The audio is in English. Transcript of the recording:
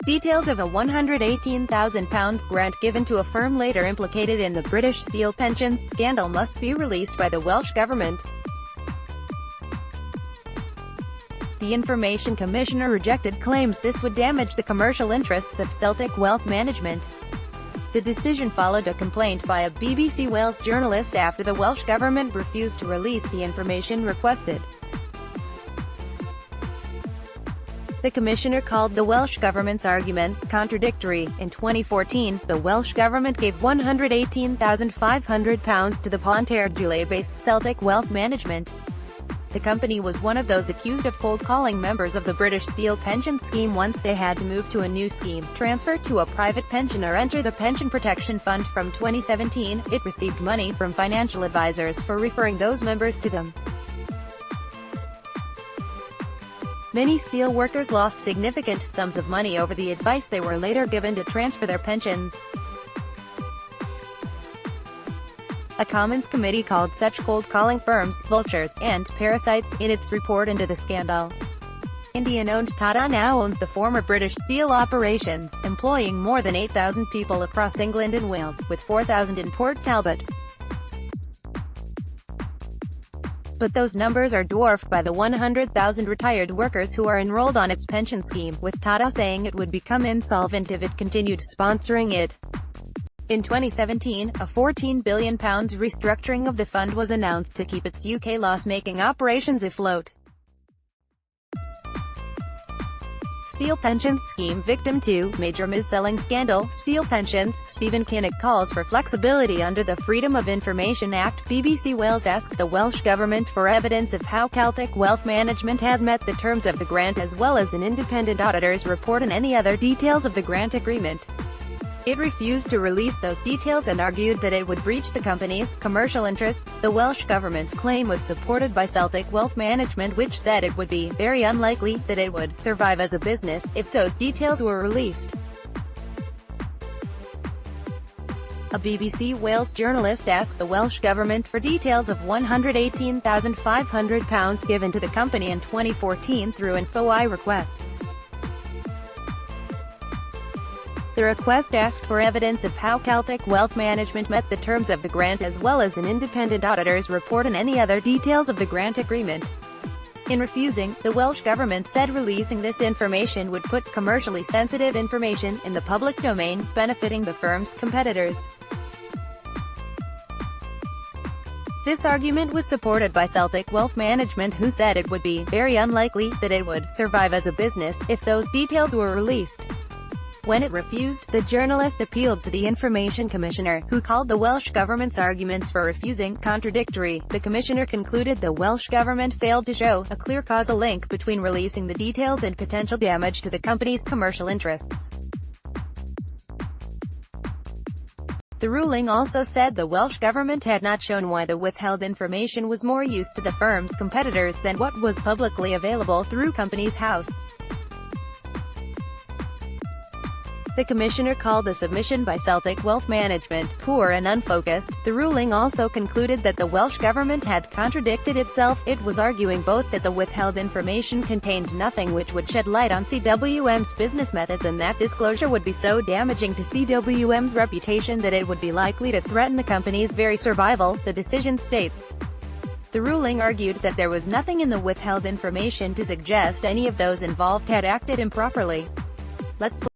Details of a £118,000 grant given to a firm later implicated in the British steel pensions scandal must be released by the Welsh Government. The Information Commissioner rejected claims this would damage the commercial interests of Celtic Wealth Management. The decision followed a complaint by a BBC Wales journalist after the Welsh Government refused to release the information requested. The Commissioner called the Welsh Government's arguments contradictory. In 2014, the Welsh Government gave £118,500 to the Pontarddulais-based Celtic Wealth Management. The company was one of those accused of cold-calling members of the British Steel pension scheme once they had to move to a new scheme, transfer to a private pension or enter the Pension Protection Fund. From 2017, it received money from financial advisors for referring those members to them. Many steel workers lost significant sums of money over the advice they were later given to transfer their pensions. A Commons committee called such cold-calling firms vultures and parasites in its report into the scandal. Indian-owned Tata now owns the former British Steel operations, employing more than 8,000 people across England and Wales, with 4,000 in Port Talbot. But those numbers are dwarfed by the 100,000 retired workers who are enrolled on its pension scheme, with Tata saying it would become insolvent if it continued sponsoring it. In 2017, a £14 billion restructuring of the fund was announced to keep its UK loss-making operations afloat. Steel pensions scheme victim to major mis-selling scandal. Steel pensions. Stephen Kinnock calls for flexibility under the Freedom of Information Act. BBC Wales asked the Welsh Government for evidence of how Celtic Wealth Management had met the terms of the grant, as well as an independent auditor's report and any other details of the grant agreement. It refused to release those details and argued that it would breach the company's commercial interests. The Welsh Government's claim was supported by Celtic Wealth Management, which said it would be very unlikely that it would survive as a business if those details were released. A BBC Wales journalist asked the Welsh Government for details of £118,500 given to the company in 2014 through InfoI request. The request asked for evidence of how Celtic Wealth Management met the terms of the grant, as well as an independent auditor's report and any other details of the grant agreement. In refusing, the Welsh Government said releasing this information would put commercially sensitive information in the public domain, benefiting the firm's competitors. This argument was supported by Celtic Wealth Management, who said it would be very unlikely that it would survive as a business if those details were released. When it refused, the journalist appealed to the Information Commissioner, who called the Welsh Government's arguments for refusing contradictory. The Commissioner concluded the Welsh Government failed to show a clear causal link between releasing the details and potential damage to the company's commercial interests. The ruling also said the Welsh Government had not shown why the withheld information was more use to the firm's competitors than what was publicly available through Companies House. The Commissioner called the submission by Celtic Wealth Management poor and unfocused. The ruling also concluded that the Welsh Government had contradicted itself. It was arguing both that the withheld information contained nothing which would shed light on CWM's business methods, and that disclosure would be so damaging to CWM's reputation that it would be likely to threaten the company's very survival, the decision states. The ruling argued that there was nothing in the withheld information to suggest any of those involved had acted improperly. Let's